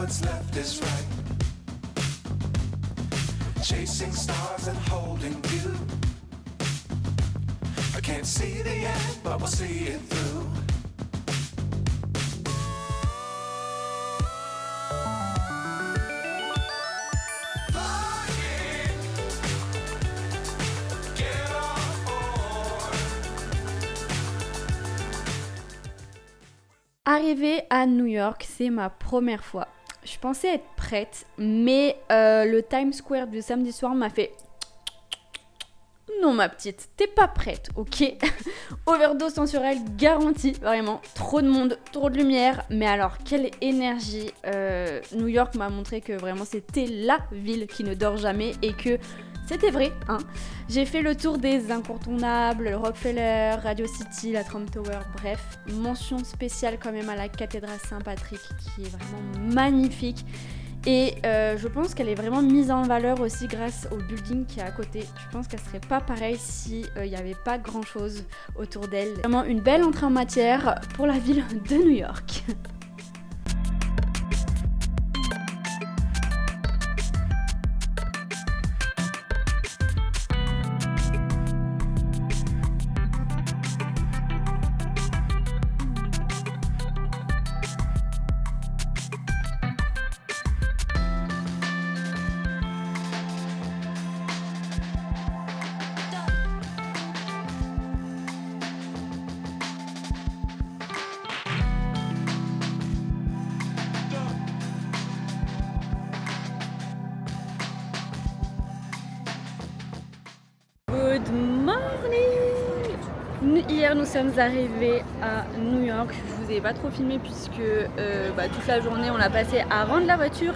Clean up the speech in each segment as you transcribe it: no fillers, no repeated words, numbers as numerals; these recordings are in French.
what's left is right. Chasing stars and holding you. I can't see the end, but we'll see it through. Arrivée à New York, c'est ma première fois. Je pensais être prête, mais le Times Square du samedi soir m'a fait... Non ma petite, t'es pas prête, ok? Overdose sensuelle garantie, vraiment. Trop de monde, trop de lumière, mais alors quelle énergie. New York m'a montré que vraiment c'était la ville qui ne dort jamais et que c'était vrai, hein. J'ai fait le tour des incontournables, le Rockefeller, Radio City, la Trump Tower, bref. Mention spéciale quand même à la cathédrale Saint-Patrick qui est vraiment magnifique. Et je pense qu'elle est vraiment mise en valeur aussi grâce au building qui est à côté. Je pense qu'elle serait pas pareille si il n'y avait pas grand chose autour d'elle. Vraiment une belle entrée en matière pour la ville de New York. Good morning! Hier nous sommes arrivés à New York. Je vous ai pas trop filmé puisque toute la journée on l'a passé à rendre la voiture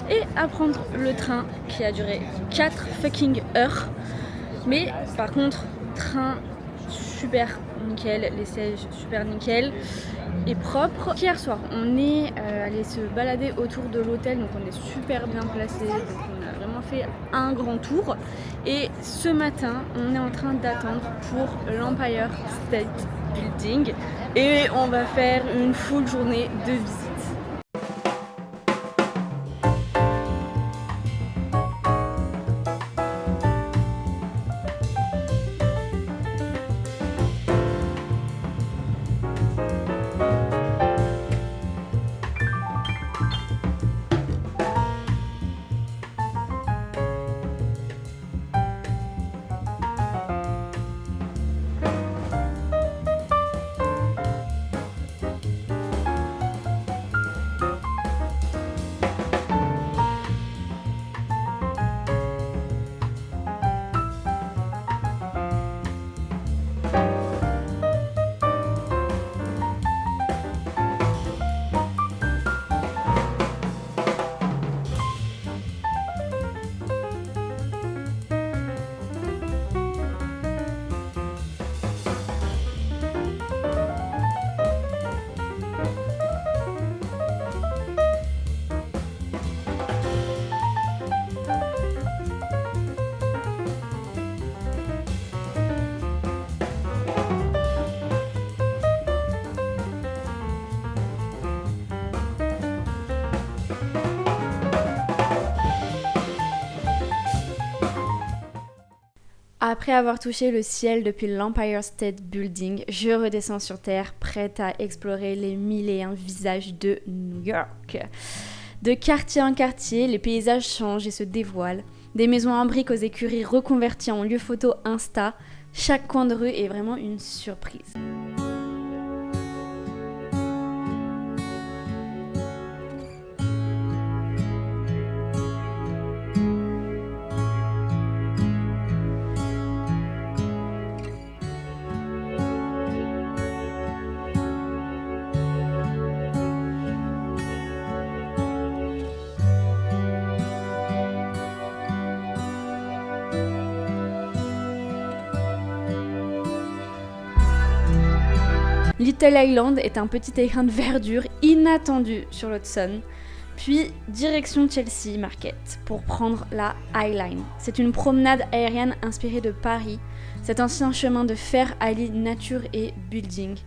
et à prendre le train qui a duré 4 fucking heures. Mais par contre, train super nickel, les sièges super nickel et propre. Hier soir on est allé se balader autour de l'hôtel, donc on est super bien placé. Donc on a vraiment fait un grand tour. Et ce matin, on est en train d'attendre pour l'Empire State Building et on va faire une full journée de visite. Après avoir touché le ciel depuis l'Empire State Building, je redescends sur terre, prête à explorer les 1001 visages de New York. De quartier en quartier, les paysages changent et se dévoilent. Des maisons en briques aux écuries reconverties en lieux photo Insta. Chaque coin de rue est vraiment une surprise. Little Island est un petit écrin de verdure inattendu sur l'Hudson, puis direction Chelsea Market pour prendre la High Line. C'est une promenade aérienne inspirée de Paris, cet ancien chemin de fer allie nature et building.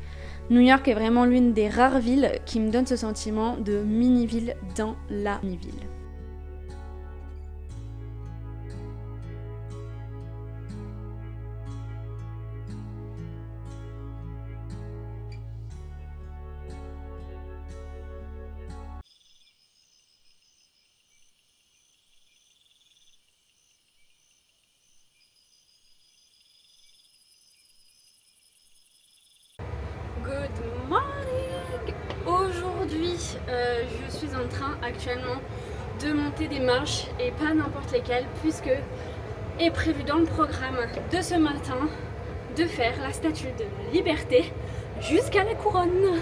New York est vraiment l'une des rares villes qui me donne ce sentiment de mini-ville dans la mini-ville. Good morning! Aujourd'hui, je suis en train actuellement de monter des marches et pas n'importe lesquelles puisque est prévu dans le programme de ce matin de faire la statue de la Liberté jusqu'à la couronne.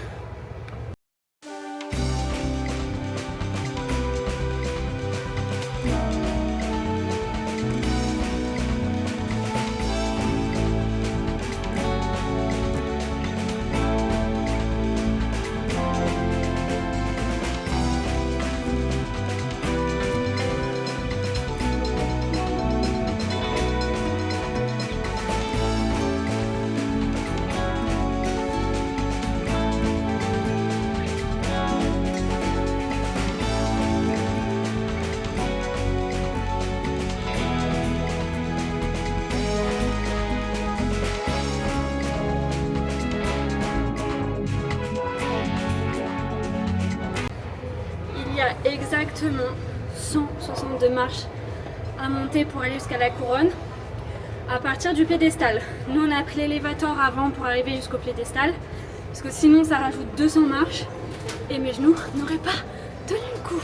Il y a exactement 162 marches à monter pour aller jusqu'à la couronne à partir du piédestal. Nous on a pris l'élévateur avant pour arriver jusqu'au piédestal parce que sinon ça rajoute 200 marches et mes genoux n'auraient pas tenu le coup.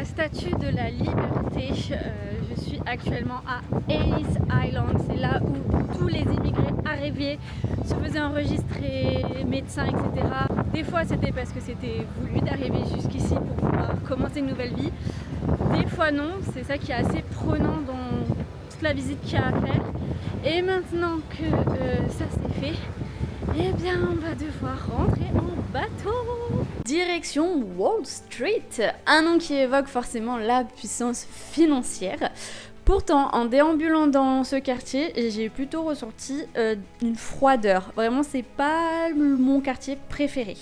Statue de la Liberté, je suis actuellement à Ellis Island, c'est là où tous les immigrés arrivés se faisaient enregistrer, médecins, etc. Des fois c'était parce que c'était voulu d'arriver jusqu'ici pour pouvoir commencer une nouvelle vie, des fois non, c'est ça qui est assez prenant dans toute la visite qu'il y a à faire. Et maintenant que ça c'est fait, eh bien on va devoir rentrer en bateau. Direction Wall Street, un nom qui évoque forcément la puissance financière. Pourtant, en déambulant dans ce quartier, j'ai plutôt ressenti une froideur. Vraiment, c'est pas mon quartier préféré.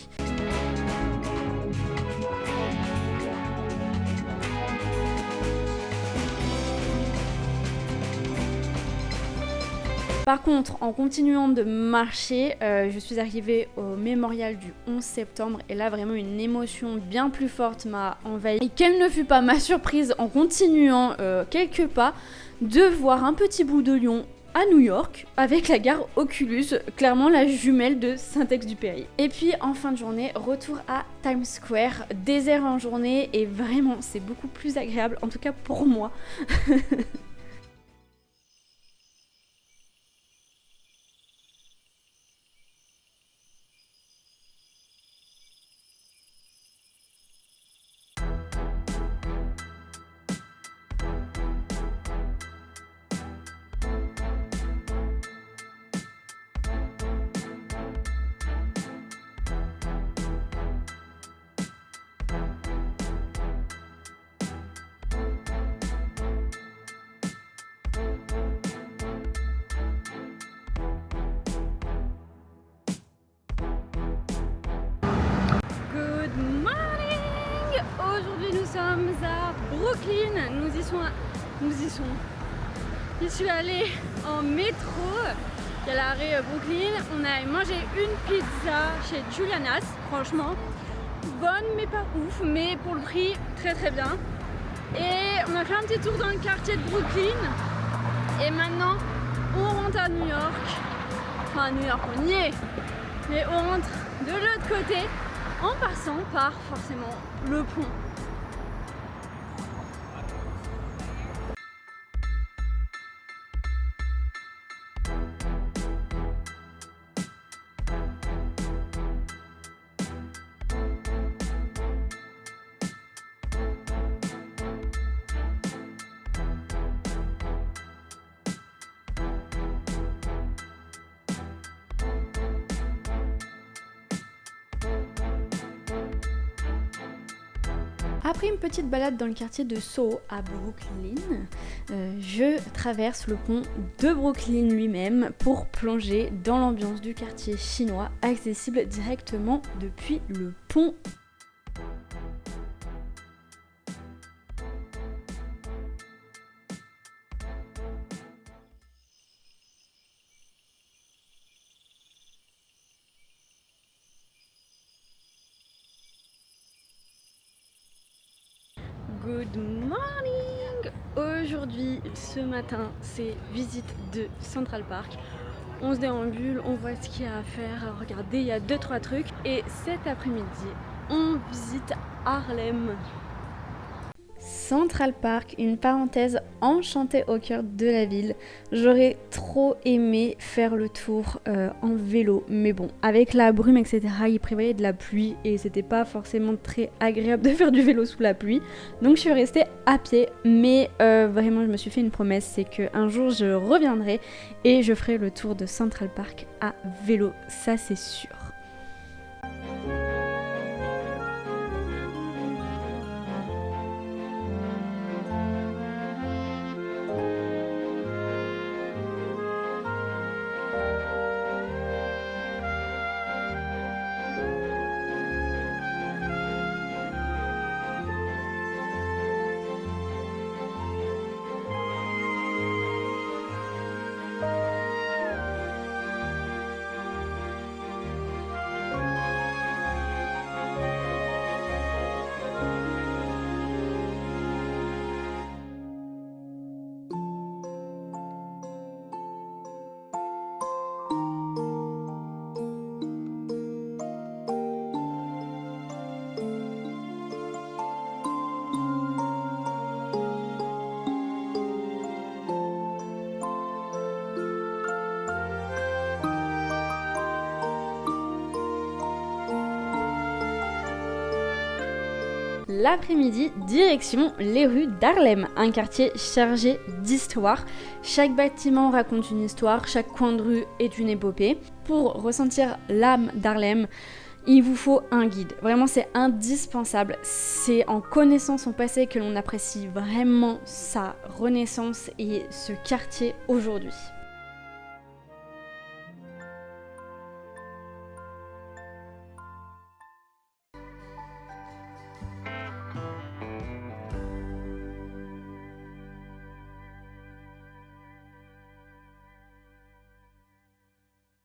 Par contre, en continuant de marcher, je suis arrivée au mémorial du 11 septembre et là vraiment une émotion bien plus forte m'a envahie. Et quelle ne fut pas ma surprise en continuant quelques pas de voir un petit bout de Lyon à New York avec la gare Oculus, clairement la jumelle de Saint-Exupéry. Et puis en fin de journée, retour à Times Square, désert en journée et vraiment c'est beaucoup plus agréable, en tout cas pour moi. Nous sommes à Brooklyn, Je suis allée en métro, il y a l'arrêt Brooklyn, on a mangé une pizza chez Juliana's, franchement bonne mais pas ouf, mais pour le prix très très bien. Et on a fait un petit tour dans le quartier de Brooklyn et maintenant on rentre à New York. Enfin à New York on y est, mais on rentre de l'autre côté en passant par forcément le pont. Après une petite balade dans le quartier de Soho à Brooklyn, je traverse le pont de Brooklyn lui-même pour plonger dans l'ambiance du quartier chinois, accessible directement depuis le pont. Good morning! Aujourd'hui, ce matin, c'est visite de Central Park. On se déambule, on voit ce qu'il y a à faire. Regardez, il y a 2-3 trucs. Et cet après-midi, on visite Harlem. Central Park, une parenthèse enchantée au cœur de la ville. J'aurais trop aimé faire le tour en vélo, mais bon, avec la brume, etc., il prévoyait de la pluie et c'était pas forcément très agréable de faire du vélo sous la pluie. Donc je suis restée à pied, mais vraiment, je me suis fait une promesse, c'est qu'un jour je reviendrai et je ferai le tour de Central Park à vélo, ça c'est sûr. L'après-midi, direction les rues d'Harlem, un quartier chargé d'histoire. Chaque bâtiment raconte une histoire, chaque coin de rue est une épopée. Pour ressentir l'âme d'Harlem, il vous faut un guide. Vraiment, c'est indispensable. C'est en connaissant son passé que l'on apprécie vraiment sa renaissance et ce quartier aujourd'hui.